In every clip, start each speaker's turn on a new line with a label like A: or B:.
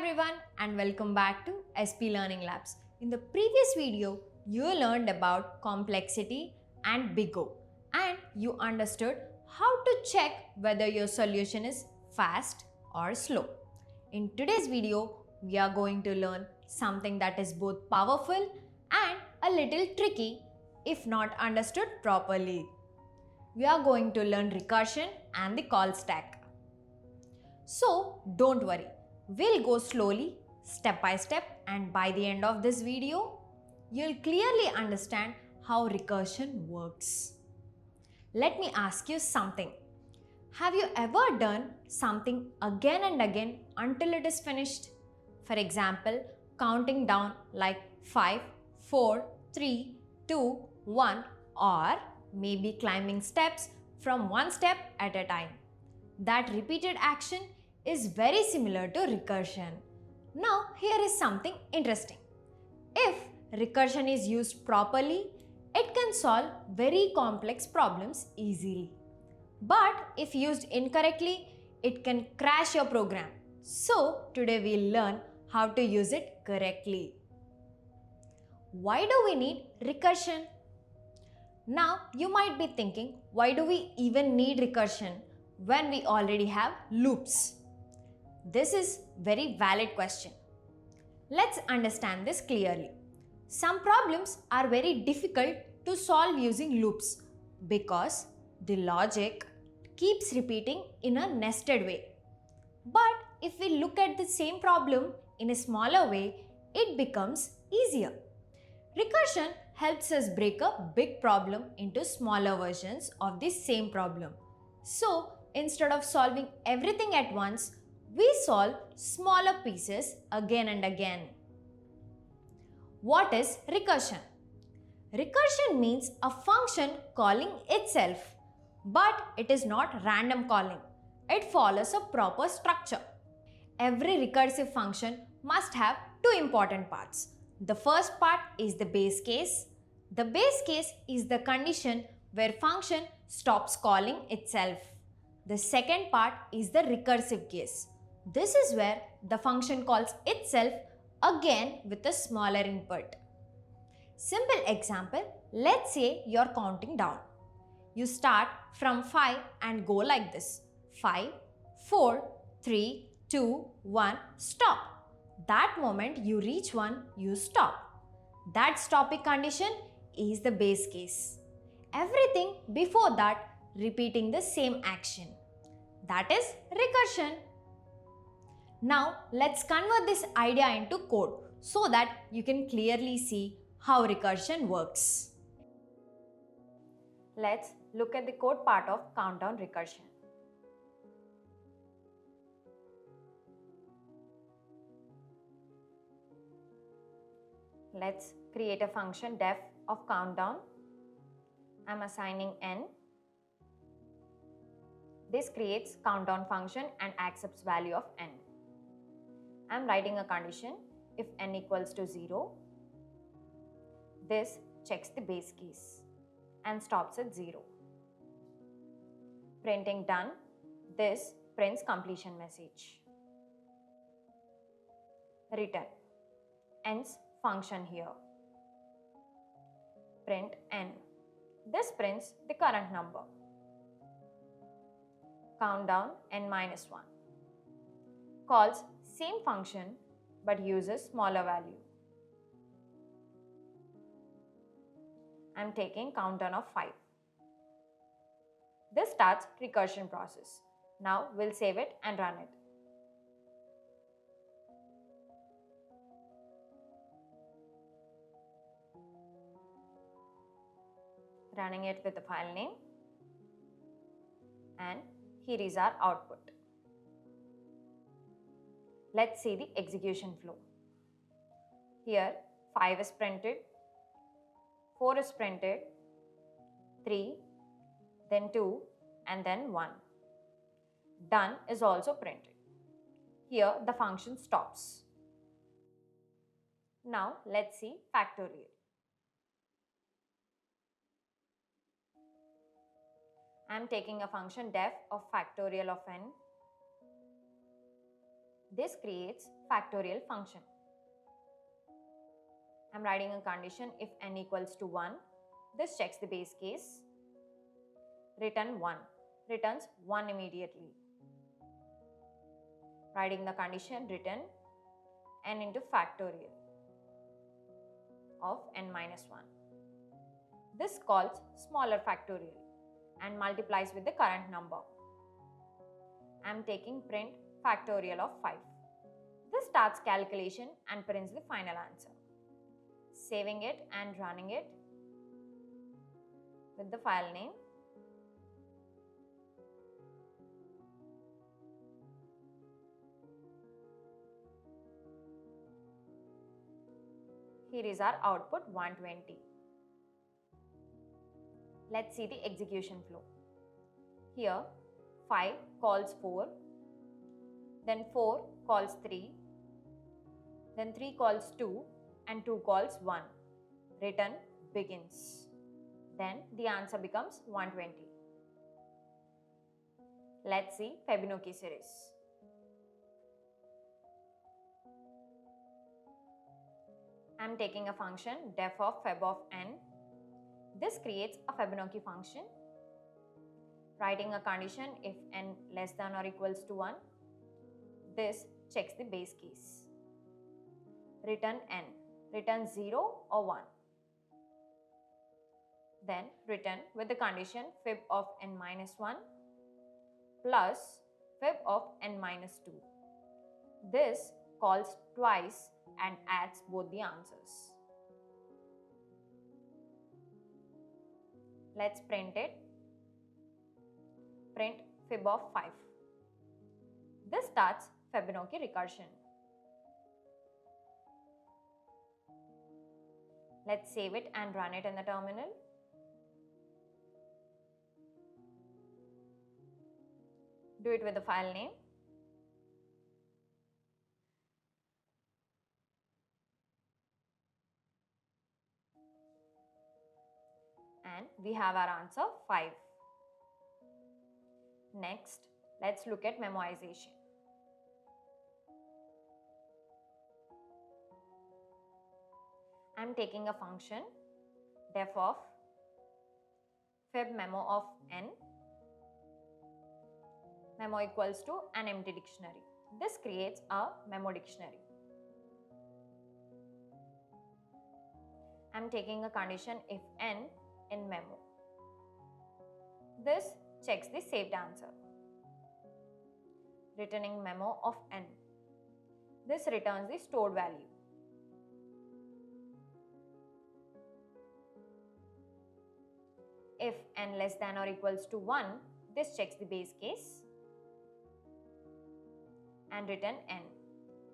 A: everyone and welcome back to SP Learning Labs. In the previous video, you learned about complexity and big O and you understood how to check whether your solution is fast or slow. In today's video, we are going to learn something that is both powerful and a little tricky if not understood properly. We are going to learn recursion and the call stack. So don't worry, we'll go slowly, step by step, and by the end of this video, you'll clearly understand how recursion works. Let me ask you something. Have you ever done something again and again until it is finished? For example, counting down like 5, 4, 3, 2, 1, or maybe climbing steps from one step at a time. That repeated action is very similar to recursion. Now, here is something interesting. If recursion is used properly, it can solve very complex problems easily. But if used incorrectly, it can crash your program. So, today we'll learn how to use it correctly. Why do we need recursion? Now, you might be thinking, why do we even need recursion when we already have loops? This is very valid question. Let's understand this clearly. Some problems are very difficult to solve using loops because the logic keeps repeating in a nested way. But if we look at the same problem in a smaller way, it becomes easier. Recursion helps us break a big problem into smaller versions of the same problem. So, instead of solving everything at once, we solve smaller pieces again and again. What is recursion? Recursion means a function calling itself, but it is not random calling. It follows a proper structure. Every recursive function must have two important parts. The first part is the base case. The base case is the condition where function stops calling itself. The second part is the recursive case. This is where the function calls itself again with a smaller input. Simple example, let's say you're counting down. You start from 5 and go like this. 5, 4, 3, 2, 1, stop. That moment you reach 1, you stop. That stopping condition is the base case. Everything before that repeating the same action. That is recursion. Now let's convert this idea into code so that you can clearly see how recursion works. Let's look at the code part of countdown recursion. Let's create a function def of countdown. I'm assigning n. This creates countdown function and accepts value of n. I'm writing a condition if n equals to 0. This checks the base case and stops at 0. Printing done. This prints completion message. Return. N's function here. Print n. This prints the current number. Countdown n minus 1. Calls same function but uses smaller value. I'm taking countdown of 5. This starts recursion process. Now we'll save it and run it. Running it with the file name, and here is our output. Let's see the execution flow. Here 5 is printed, 4 is printed, 3, then 2 and then 1. Done is also printed. Here the function stops. Now let's see factorial. I am taking a function def of factorial of n. This creates factorial function. I'm writing a condition if n equals to 1. This checks the base case. Return 1. Returns 1 immediately. Writing the condition return n into factorial of n minus 1. This calls smaller factorial and multiplies with the current number. I am taking print factorial of 5. This starts calculation and prints the final answer. Saving it and running it with the file name. Here is our output 120. Let's see the execution flow. Here 5 calls 4, then 4 calls 3, then 3 calls 2 and 2 calls 1. Return begins. Then the answer becomes 120. Let's see Fibonacci series. I am taking a function def of fib of n. This creates a Fibonacci function. Writing a condition if n less than or equals to 1. This checks the base case. Return n. Return 0 or 1. Then return with the condition fib of n minus 1 plus fib of n minus 2. This calls twice and adds both the answers. Let's print it. Print fib of 5. This starts Fibonacci recursion. Let's save it and run it in the terminal. Do it with the file name. And we have our answer 5. Next, let's look at memoization. I am taking a function def of fib memo of n. Memo equals to an empty dictionary. This creates a memo dictionary. I am taking a condition if n in memo. This checks the saved answer. Returning memo of n. This returns the stored value. If n less than or equals to 1, this checks the base case and return n.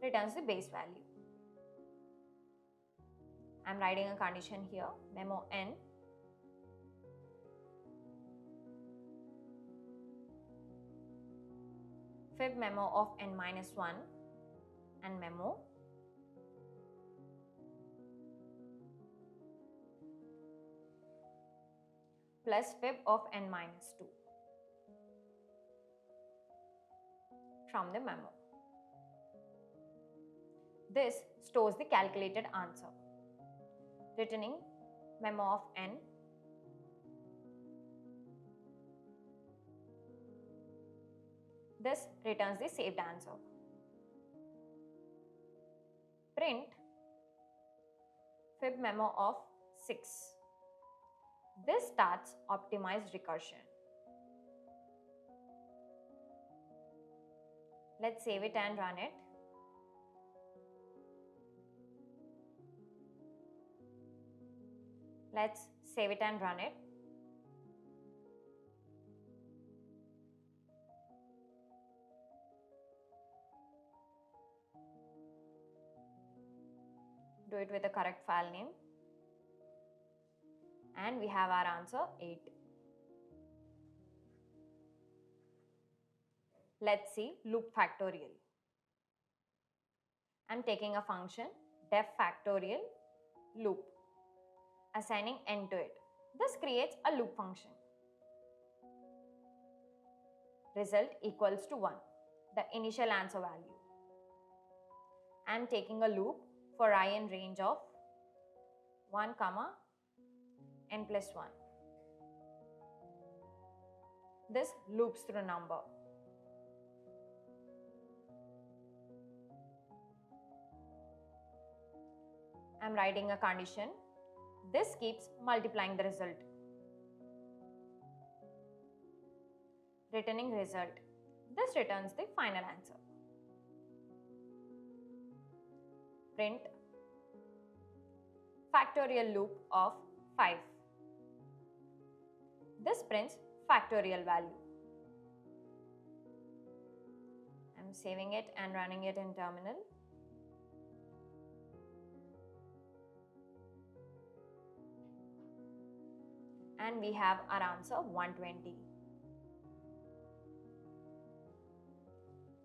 A: Returns the base value. I am writing a condition here, memo n. Fib memo of n minus 1 and memo plus fib of n minus 2 from the memo. This stores the calculated answer. Returning memo of n. This returns the saved answer. Print fib memo of 6. This starts optimized recursion. Let's save it and run it. Let's save it and run it. Do it with the correct file name. And we have our answer 8. Let's see loop factorial. I'm taking a function def factorial loop, assigning n to it. This creates a loop function. Result equals to 1, the initial answer value. and taking a loop for I in range of 1, n plus 1. This loops through number. I am writing a condition. This keeps multiplying the result. Returning result. This returns the final answer. Print factorial loop of 5. This prints factorial value. I am saving it and running it in terminal. And we have our answer 120.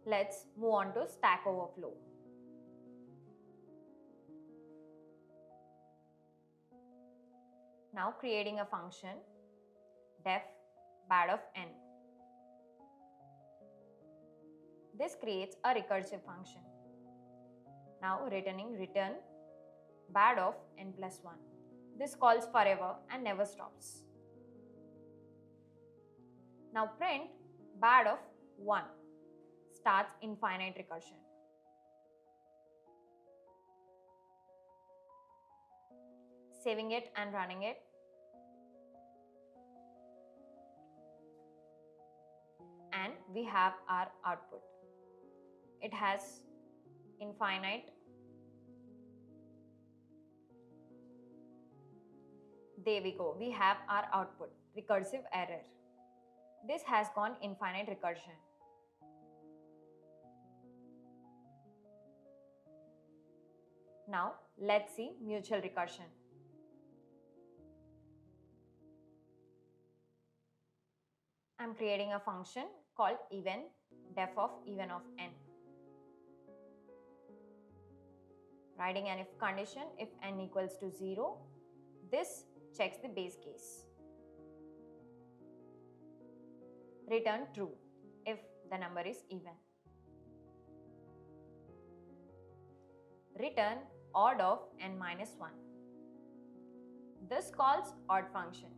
A: Let's move on to Stack Overflow. Now creating a function def bad of n. This creates a recursive function. Now return bad of n plus 1. This calls forever and never stops. Now print bad of 1. Starts infinite recursion. Saving it and running it. And we have our output. It has infinite. There we go. We have our output. Recursive error. This has gone infinite recursion. Now let's see mutual recursion. I'm creating a function called even def of even of n. Writing an if condition. If n equals to 0, this checks the base case. Return true if the number is even. Return odd of n minus 1. This calls odd function.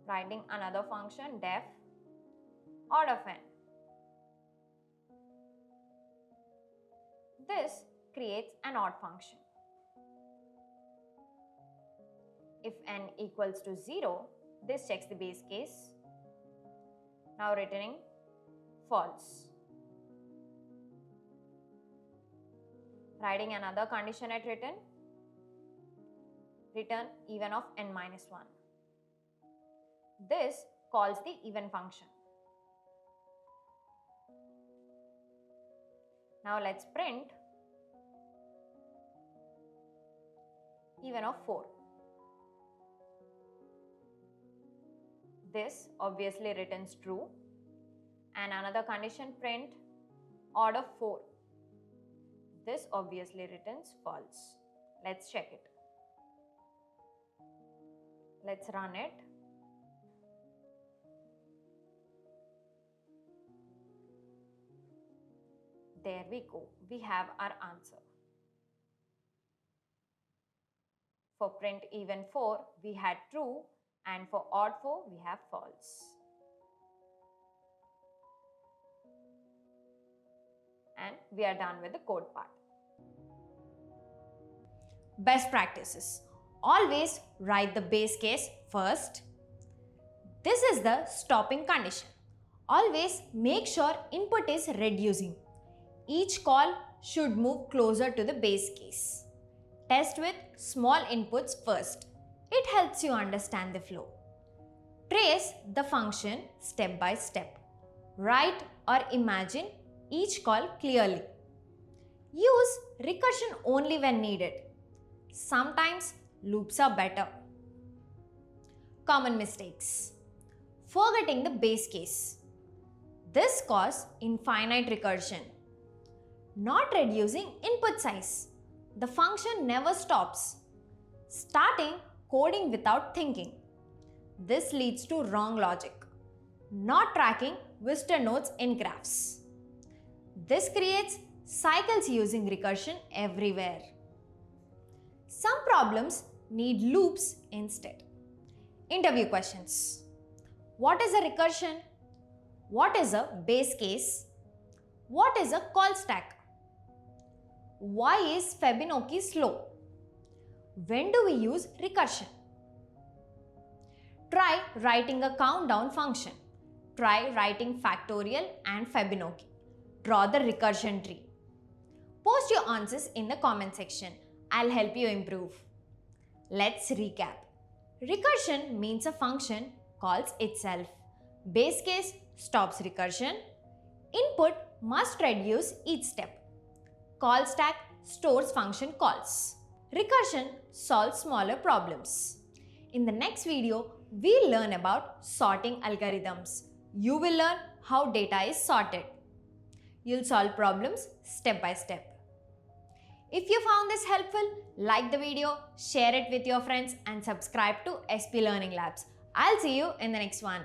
A: Writing another function def odd of n. This creates an odd function. If n equals to 0, this checks the base case. Now returning false. Writing another condition at return. Return even of n minus 1. This calls the even function. Now let's print even of 4. This obviously returns true. And another condition, print odd of 4. This obviously returns false. Let's check it. Let's run it. There we go. We have our answer. For print even 4, we had true, and for odd 4, we have false. And we are done with the code part. Best practices. Always write the base case first. This is the stopping condition. Always make sure input is reducing. Each call should move closer to the base case. Test with small inputs first. It helps you understand the flow. Trace the function step by step. Write or imagine each call clearly. Use recursion only when needed. Sometimes loops are better. Common mistakes. Forgetting the base case. This causes infinite recursion. Not reducing input size. The function never stops. Starting coding without thinking. This leads to wrong logic. not tracking visitor nodes in graphs. This creates cycles using recursion everywhere. Some problems need loops instead. Interview questions. What is a recursion? What is a base case? What is a call stack? Why is Fibonacci slow? When do we use recursion? Try writing a countdown function. Try writing factorial and Fibonacci. Draw the recursion tree. Post your answers in the comment section. I'll help you improve. Let's recap. Recursion means a function calls itself. Base case stops recursion. Input must reduce each step. Call stack stores function calls. Recursion solves smaller problems. In the next video, we'll learn about sorting algorithms. You will learn how data is sorted. You'll solve problems step by step. If you found this helpful, like the video, share it with your friends and subscribe to SP Learning Labs. I'll see you in the next one.